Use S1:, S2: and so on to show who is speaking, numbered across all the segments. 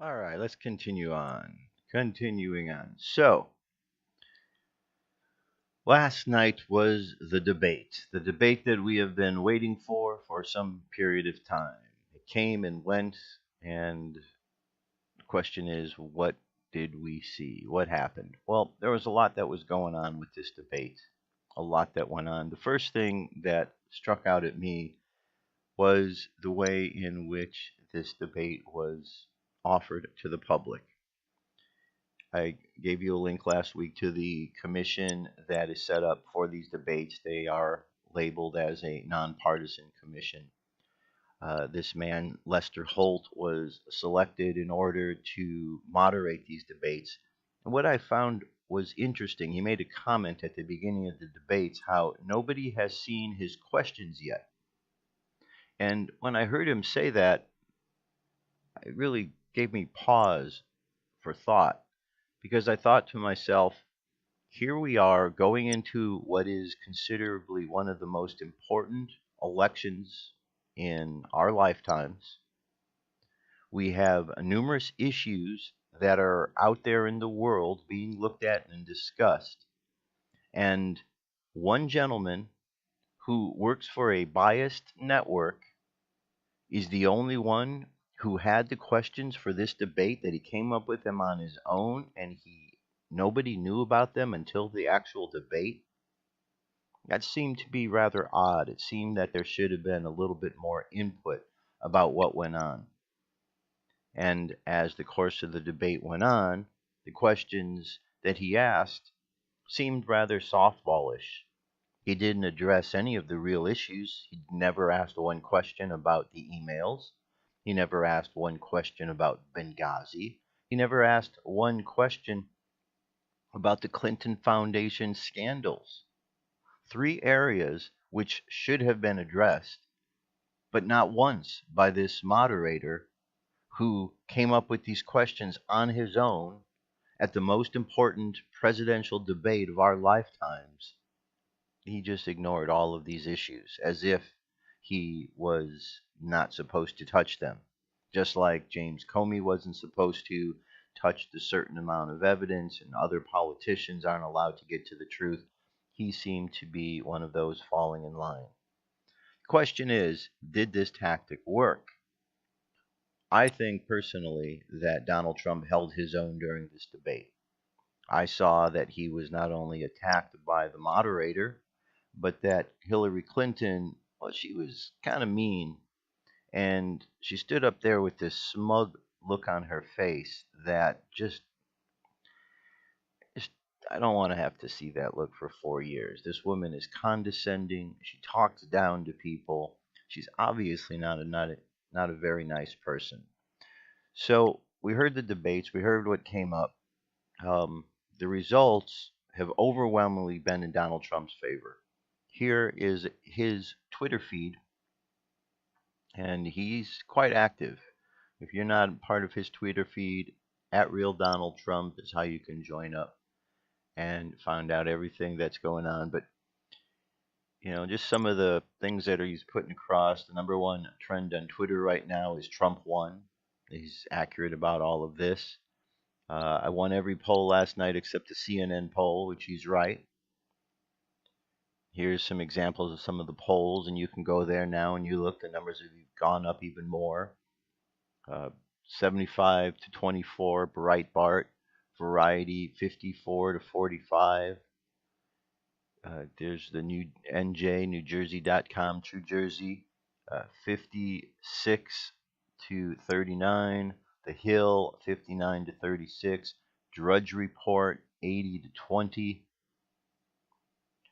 S1: All right, let's continue on. Continuing on. So, last night was the debate that we have been waiting for some period of time. It came and went, and the question is, what did we see? What happened? Well, there was a lot that was going on with this debate, a lot that went on. The first thing that struck out at me was the way in which this debate was offered to the public. I gave you a link last week to the commission that is set up for these debates. They are labeled as a nonpartisan commission. This man, Lester Holt, was selected in order to moderate these debates. And what I found was interesting, he made a comment at the beginning of the debates how nobody has seen his questions yet. And when I heard him say that, it really gave me pause for thought because I thought to myself, here we are going into what is considerably one of the most important elections in our lifetimes. We have numerous issues that are out there in the world being looked at and discussed. And one gentleman who works for a biased network is the only one who had the questions for this debate, that he came up with them on his own, and nobody knew about them until the actual debate. That seemed to be rather odd. It seemed that there should have been a little bit more input about what went on. And as the course of the debate went on, the questions that he asked seemed rather softballish. He didn't address any of the real issues. He never asked one question about the emails. He never asked one question about Benghazi. He never asked one question about the Clinton Foundation scandals. Three areas which should have been addressed, but not once by this moderator who came up with these questions on his own at the most important presidential debate of our lifetimes. He just ignored all of these issues as if he was not supposed to touch them. Just like James Comey wasn't supposed to touch the certain amount of evidence and other politicians aren't allowed to get to the truth, he seemed to be one of those falling in line. The question is, did this tactic work? I think personally that Donald Trump held his own during this debate. I saw that he was not only attacked by the moderator, but that Hillary Clinton, well, she was kind of mean. And she stood up there with this smug look on her face that just I don't want to have to see that look for 4 years. This woman is condescending. She talks down to people. She's obviously not a very nice person. So we heard the debates. We heard what came up. The results have overwhelmingly been in Donald Trump's favor. Here is his Twitter feed, and he's quite active. If you're not part of his Twitter feed, at Real Donald Trump is how you can join up and find out everything that's going on. But just some of the things that he's putting across. The number one trend on Twitter right now is Trump won. He's accurate about all of this. I won every poll last night except the CNN poll, which he's right. Here's some examples of some of the polls, and you can go there now and you look. The numbers have gone up even more. 75 to 24, Breitbart. Variety, 54 to 45. There's the new NJ, NewJersey.com, True Jersey, 56 to 39. The Hill, 59 to 36. Drudge Report, 80 to 20.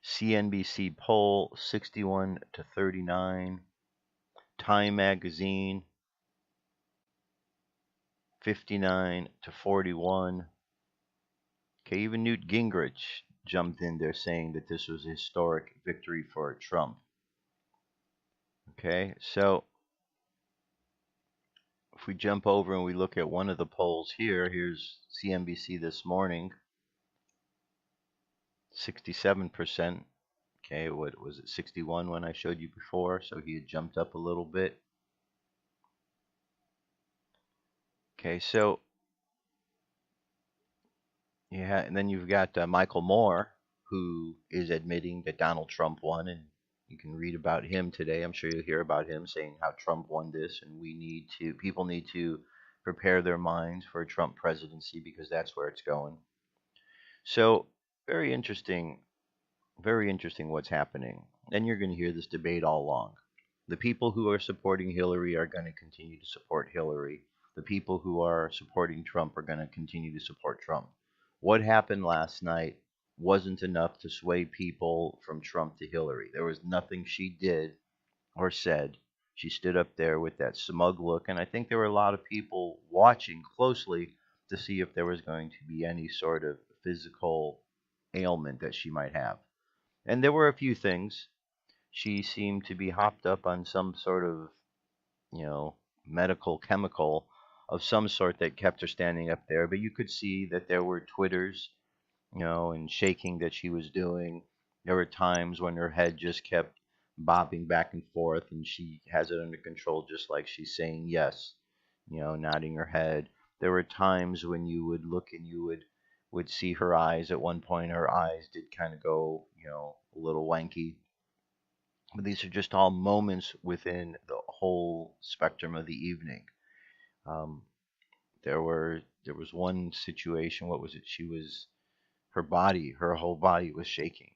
S1: CNBC poll, 61 to 39. Time Magazine, 59 to 41. Okay, even Newt Gingrich jumped in there saying that this was a historic victory for Trump. Okay, so if we jump over and we look at one of the polls here, here's CNBC this morning, 67%. Okay, what was it, 61 when I showed you before? So he had jumped up a little bit. Okay, so yeah, and then you've got Michael Moore, who is admitting that Donald Trump won, and you can read about him today. I'm sure you'll hear about him saying how Trump won this, and people need to prepare their minds for a Trump presidency because that's where it's going. So, very interesting, very interesting what's happening. And you're going to hear this debate all along. The people who are supporting Hillary are going to continue to support Hillary. The people who are supporting Trump are going to continue to support Trump. What happened last night wasn't enough to sway people from Trump to Hillary. There was nothing she did or said. She stood up there with that smug look, and I think there were a lot of people watching closely to see if there was going to be any sort of physical ailment that she might have. And there were a few things. She seemed to be hopped up on some sort of, you know, medical chemical of some sort that kept her standing up there. But you could see that there were twitters, and shaking that she was doing. There were times when her head just kept bobbing back and forth, and she has it under control, just like she's saying yes, nodding her head. There were times when you would look and you would see her eyes. At one point, her eyes did kind of go, a little wanky. But these are just all moments within the whole spectrum of the evening. Um, there was one situation. What was it? Her whole body was shaking.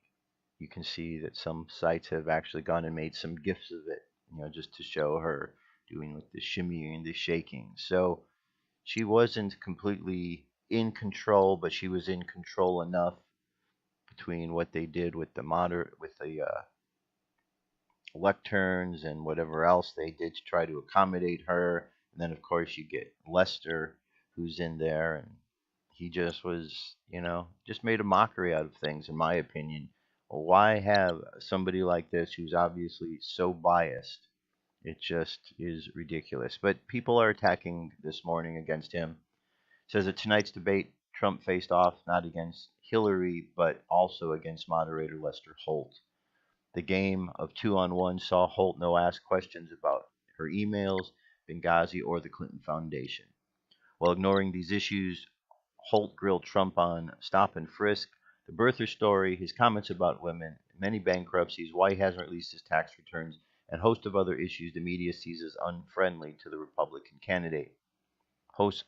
S1: You can see that some sites have actually gone and made some gifs of it, just to show her doing like the shimmying and the shaking. So she wasn't completely in control, but she was in control enough between what they did with the lecterns and whatever else they did to try to accommodate her. And then, of course, you get Lester, who's in there, and he just was, just made a mockery out of things, in my opinion. Well, why have somebody like this who's obviously so biased? It just is ridiculous. But people are attacking this morning against him. It says at tonight's debate, Trump faced off not against Hillary, but also against moderator Lester Holt. The game of 2-on-1 saw Holt no ask questions about her emails, Benghazi, or the Clinton Foundation. While ignoring these issues, Holt grilled Trump on stop and frisk, the birther story, his comments about women, many bankruptcies, why he hasn't released his tax returns, and a host of other issues the media sees as unfriendly to the Republican candidate. Holt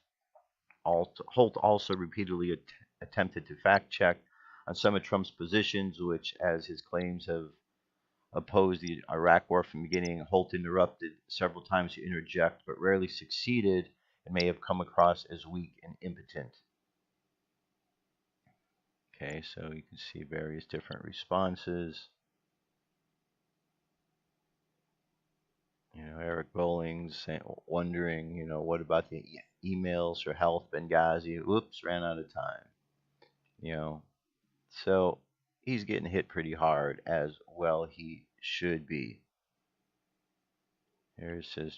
S1: also repeatedly attempted to fact check on some of Trump's positions, which, as his claims have opposed the Iraq War from the beginning. Holt interrupted several times to interject, but rarely succeeded and may have come across as weak and impotent. Okay, so you can see various different responses. Eric Bowling's wondering, what about the emails for health Benghazi? Oops, ran out of time. So he's getting hit pretty hard, as well he should be. Here it says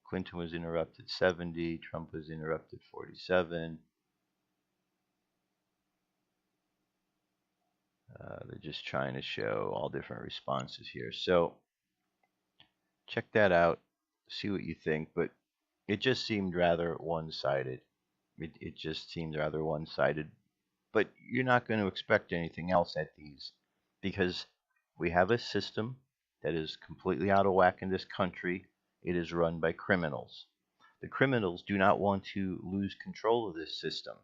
S1: Clinton was interrupted 70, Trump was interrupted 47. They're just trying to show all different responses here. So check that out, see what you think. But it just seemed rather one-sided. It just seemed rather one-sided. But you're not going to expect anything else at these, because we have a system that is completely out of whack in this country. It is run by criminals. The criminals do not want to lose control of this system,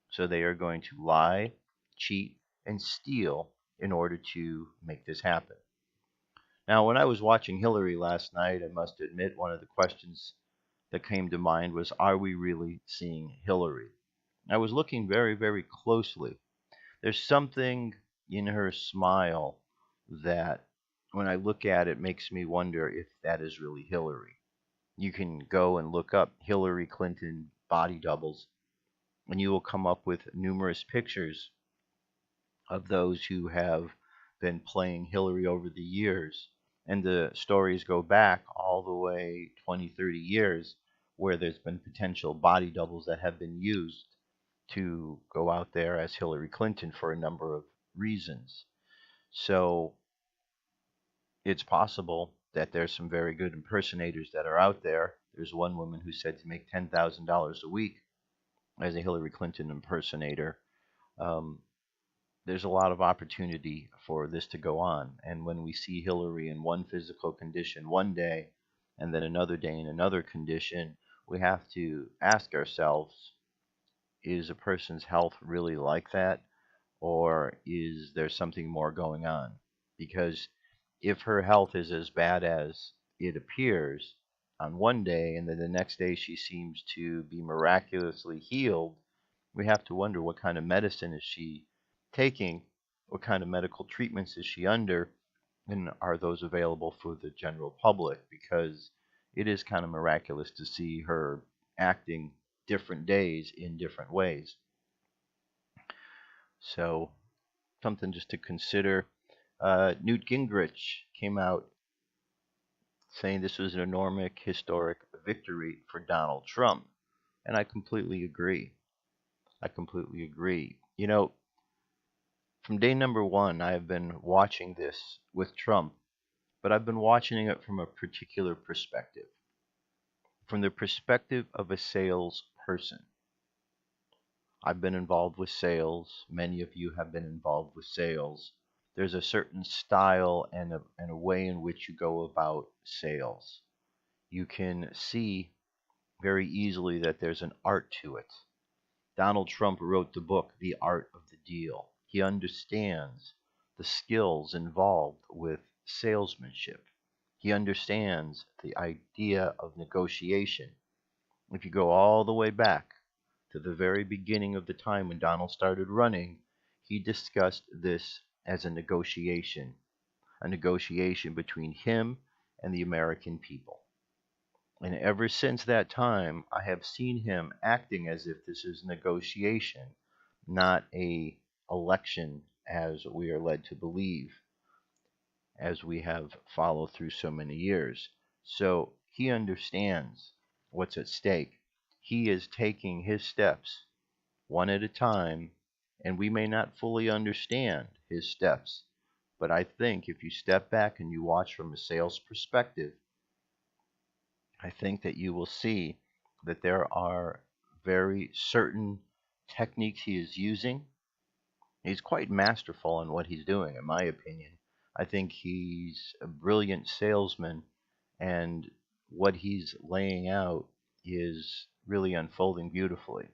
S1: so they are going to lie, cheat, and steal in order to make this happen. Now, when I was watching Hillary last night, I must admit one of the questions that came to mind was, are we really seeing Hillary? I was looking very, very closely. There's something in her smile that, when I look at it, makes me wonder if that is really Hillary. You can go and look up Hillary Clinton body doubles, and you will come up with numerous pictures of those who have been playing Hillary over the years. And the stories go back all the way 20, 30 years, where there's been potential body doubles that have been used to go out there as Hillary Clinton for a number of reasons. So it's possible that there's some very good impersonators that are out there. There's one woman who said to make $10,000 a week as a Hillary Clinton impersonator. Um, there's a lot of opportunity for this to go on. And when we see Hillary in one physical condition one day and then another day in another condition, we have to ask ourselves, is a person's health really like that? Or is there something more going on? Because if her health is as bad as it appears on one day and then the next day she seems to be miraculously healed, we have to wonder what kind of medicine is she taking, what kind of medical treatments is she under, and are those available for the general public? Because it is kind of miraculous to see her acting different days in different ways. So, something just to consider. Newt Gingrich came out saying this was an enormous historic victory for Donald Trump. And I completely agree. I completely agree. You know, from day number one, I have been watching this with Trump, but I've been watching it from a particular perspective, from the perspective of a salesperson. I've been involved with sales. Many of you have been involved with sales. There's a certain style and a way in which you go about sales. You can see very easily that there's an art to it. Donald Trump wrote the book, The Art of the Deal. He understands the skills involved with salesmanship. He understands the idea of negotiation. If you go all the way back to the very beginning of the time when Donald started running, he discussed this as a negotiation between him and the American people. And ever since that time, I have seen him acting as if this is negotiation, not a election as we are led to believe, as we have followed through so many years. So he understands what's at stake. He is taking his steps one at a time, and we may not fully understand his steps. But I think if you step back and you watch from a sales perspective, I think that you will see that there are very certain techniques he is using. He's quite masterful in what he's doing, in my opinion. I think he's a brilliant salesman, and what he's laying out is really unfolding beautifully.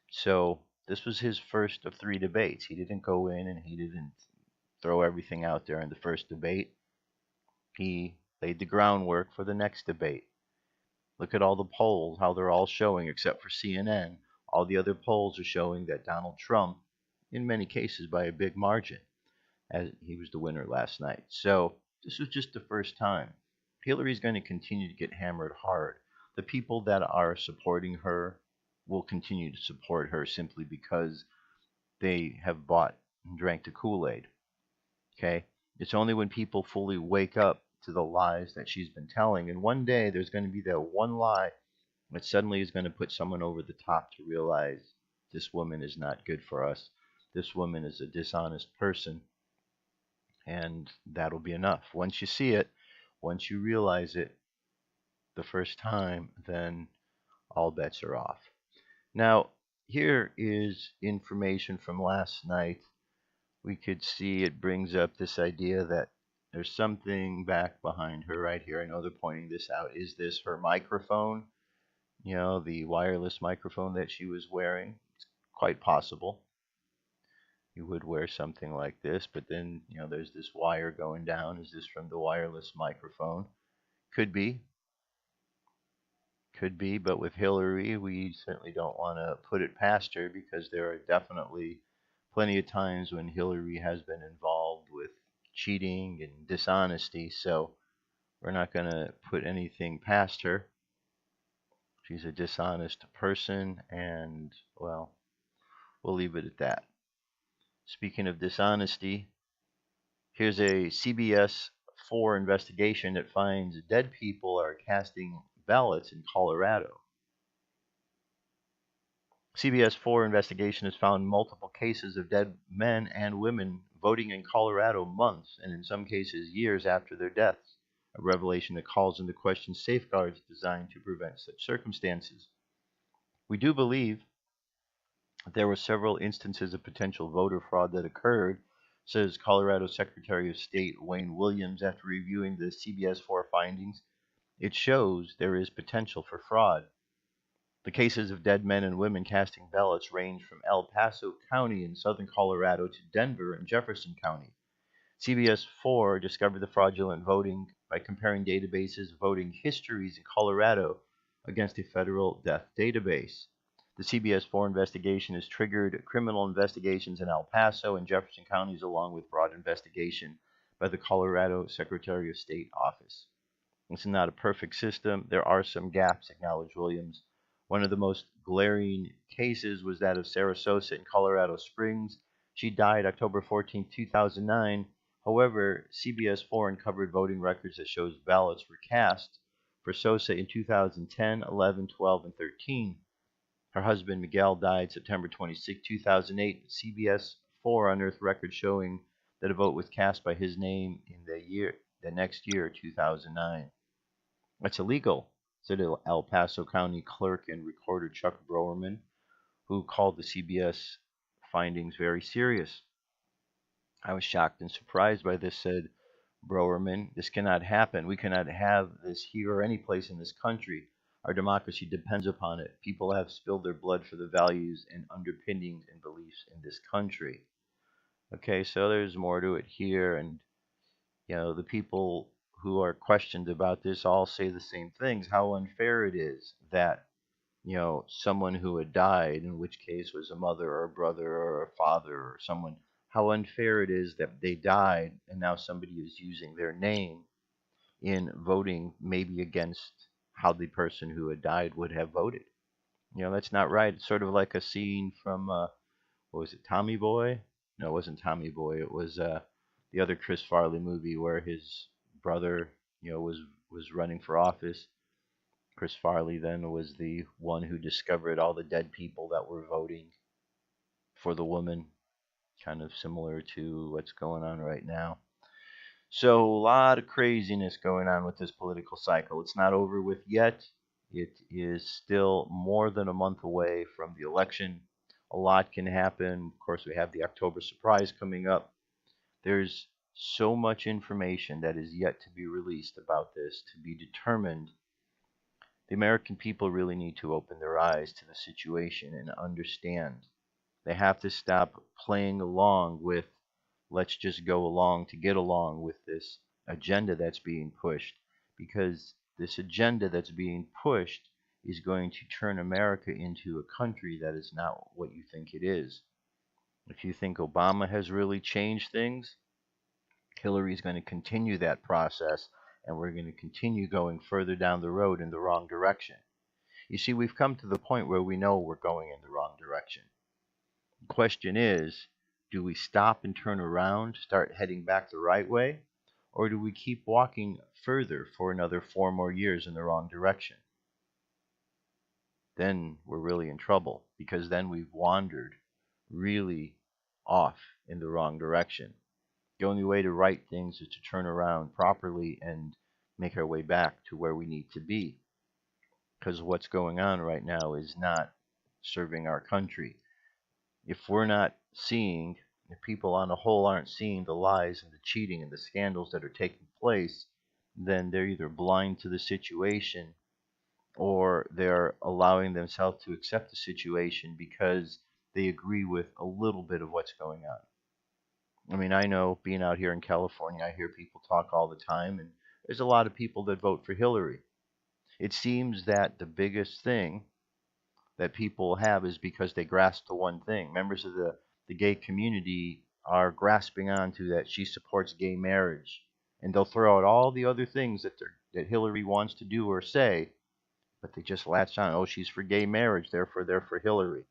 S1: So, this was his first of three debates. He didn't go in and he didn't throw everything out there in the first debate. He laid the groundwork for the next debate. Look at all the polls, how they're all showing, except for CNN. All the other polls are showing that Donald Trump, in many cases by a big margin, as he was the winner last night. So this was just the first time. Hillary's going to continue to get hammered hard. The people that are supporting her will continue to support her simply because they have bought and drank the Kool-Aid. Okay? It's only when people fully wake up to the lies that she's been telling. And one day there's going to be that one lie that suddenly is going to put someone over the top to realize this woman is not good for us. This woman is a dishonest person. And that'll be enough. Once you see it, once you realize it the first time, then all bets are off. Now, here is information from last night. We could see it brings up this idea that there's something back behind her right here. I know they're pointing this out. Is this her microphone? You know, the wireless microphone that she was wearing? It's quite possible. You would wear something like this, but then, you know, there's this wire going down. Is this from the wireless microphone? Could be. Could be, but with Hillary, we certainly don't want to put it past her because there are definitely plenty of times when Hillary has been involved with cheating and dishonesty, so we're not going to put anything past her. She's a dishonest person, and, well, we'll leave it at that. Speaking of dishonesty, here's a CBS 4 investigation that finds dead people are casting ballots in Colorado. CBS 4 investigation has found multiple cases of dead men and women voting in Colorado months and in some cases years after their deaths. a revelation that calls into question safeguards designed to prevent such circumstances. We do believe that there were several instances of potential voter fraud that occurred, says Colorado Secretary of State Wayne Williams after reviewing the CBS 4 findings. It shows there is potential for fraud. The cases of dead men and women casting ballots range from El Paso County in southern Colorado to Denver and Jefferson County. CBS 4 discovered the fraudulent voting by comparing databases of voting histories in Colorado against a federal death database. The CBS 4 investigation has triggered criminal investigations in El Paso and Jefferson counties, along with broad investigation by the Colorado Secretary of State office. It's not a perfect system. There are some gaps, acknowledged Williams. One of the most glaring cases was that of Sarah Sosa in Colorado Springs. She died October 14, 2009. However, CBS 4 uncovered voting records that shows ballots were cast for Sosa in 2010, 11, 12, and 13. Her husband Miguel died September 26, 2008. CBS 4 unearthed records showing that a vote was cast by his name in the next year, 2009. That's illegal, said El Paso County Clerk and Recorder Chuck Browerman, who called the CBS findings very serious. I was shocked and surprised by this, said Browerman. This cannot happen. We cannot have this here or any place in this country. Our democracy depends upon it. People have spilled their blood for the values and underpinnings and beliefs in this country. Okay, so there's more to it here, and the people who are questioned about this all say the same things. How unfair it is that someone who had died, in which case was a mother or a brother or a father or someone, how unfair it is that they died and now somebody is using their name in voting maybe against how the person who had died would have voted. That's not right. It's sort of like a scene from, what was it, Tommy Boy? No, it wasn't Tommy Boy. It was the other Chris Farley movie where his brother, was running for office. Chris Farley then was the one who discovered all the dead people that were voting for the woman, kind of similar to what's going on right now. So a lot of craziness going on with this political cycle. It's not over with yet. It is still more than a month away from the election. A lot can happen. Of course, we have the October surprise coming up. There's so much information that is yet to be released about this to be determined. The American people really need to open their eyes to the situation and understand. They have to stop playing along with, let's just go along to get along with this agenda that's being pushed, because this agenda that's being pushed is going to turn America into a country that is not what you think it is. If you think Obama has really changed things, Hillary's going to continue that process, and we're going to continue going further down the road in the wrong direction. You see, we've come to the point where we know we're going in the wrong direction. The question is, do we stop and turn around, start heading back the right way, or do we keep walking further for another 4 more years in the wrong direction? Then we're really in trouble, because then we've wandered really off in the wrong direction. The only way to right things is to turn around properly and make our way back to where we need to be. Because what's going on right now is not serving our country. If we're not seeing, if people on the whole aren't seeing the lies and the cheating and the scandals that are taking place, then they're either blind to the situation or they're allowing themselves to accept the situation because they agree with a little bit of what's going on. I mean, I know being out here in California, I hear people talk all the time, and there's a lot of people that vote for Hillary. It seems that the biggest thing that people have is because they grasp to one thing. Members of the gay community are grasping onto that she supports gay marriage, and they'll throw out all the other things that Hillary wants to do or say, but they just latch on. Oh, she's for gay marriage, therefore they're for Hillary.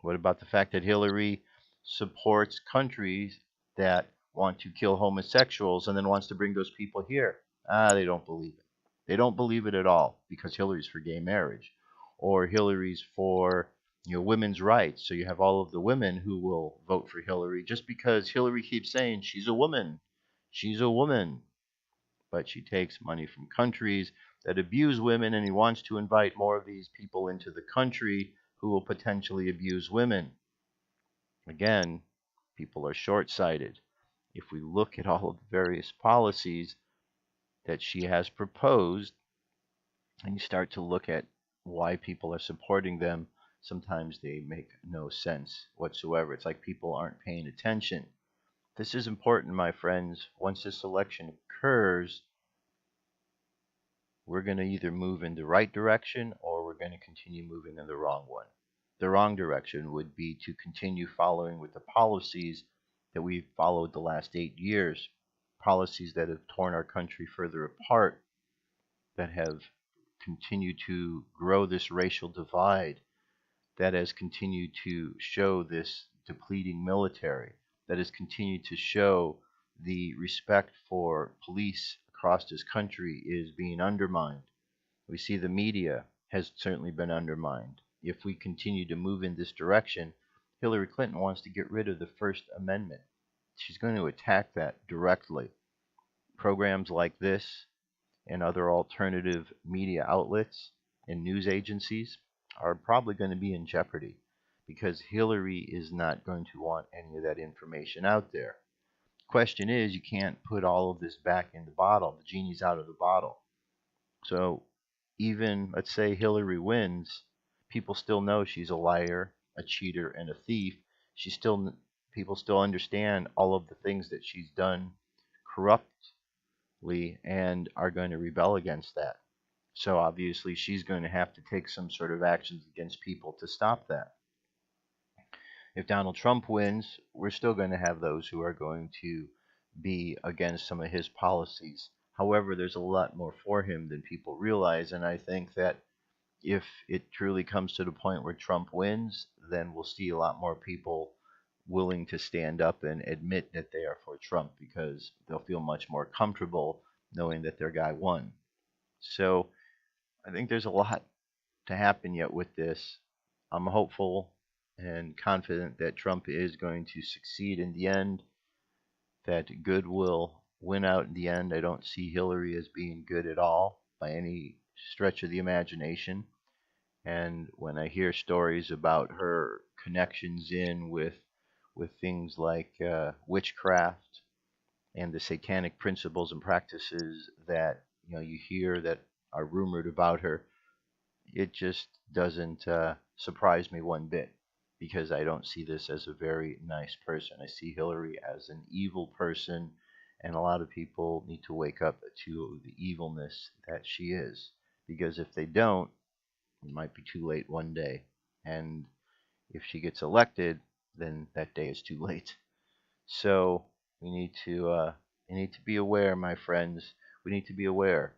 S1: What about the fact that Hillary supports countries that want to kill homosexuals and then wants to bring those people here? They don't believe it. They don't believe it at all, because Hillary's for gay marriage, or Hillary's for women's rights. So you have all of the women who will vote for Hillary just because Hillary keeps saying she's a woman. She's a woman. but she takes money from countries that abuse women, and he wants to invite more of these people into the country who will potentially abuse women. Again, people are short sighted. If we look at all of the various policies that she has proposed, and you start to look at why people are supporting them, sometimes they make no sense whatsoever. It's like people aren't paying attention. This is important, my friends. Once this election occurs, we're going to either move in the right direction or we're going to continue moving in the wrong one. The wrong direction would be to continue following with the policies that we've followed the last 8 years, policies that have torn our country further apart, that have continued to grow this racial divide, that has continued to show this depleting military, that has continued to show the respect for police across this country is being undermined. We see the media has certainly been undermined. If we continue to move in this direction, Hillary Clinton wants to get rid of the First Amendment. She's going to attack that directly. Programs like this and other alternative media outlets and news agencies are probably going to be in jeopardy because Hillary is not going to want any of that information out there. Question is, you can't put all of this back in the bottle. The genie's out of the bottle. So even, let's say Hillary wins, people still know she's a liar, a cheater, and a thief. People still understand all of the things that she's done corruptly and are going to rebel against that. So obviously she's going to have to take some sort of actions against people to stop that. If Donald Trump wins, we're still going to have those who are going to be against some of his policies. However, there's a lot more for him than people realize, and I think that if it truly comes to the point where Trump wins, then we'll see a lot more people willing to stand up and admit that they are for Trump because they'll feel much more comfortable knowing that their guy won. So I think there's a lot to happen yet with this. I'm hopeful and confident that Trump is going to succeed in the end, that good will win out in the end. I don't see Hillary as being good at all by any stretch of the imagination. And when I hear stories about her connections in with things like witchcraft and the satanic principles and practices that you hear that are rumored about her, it just doesn't surprise me one bit because I don't see this as a very nice person. I see Hillary as an evil person, and a lot of people need to wake up to the evilness that she is because if they don't, it might be too late one day. And if she gets elected, then that day is too late. So we need to be aware, my friends. We need to be aware.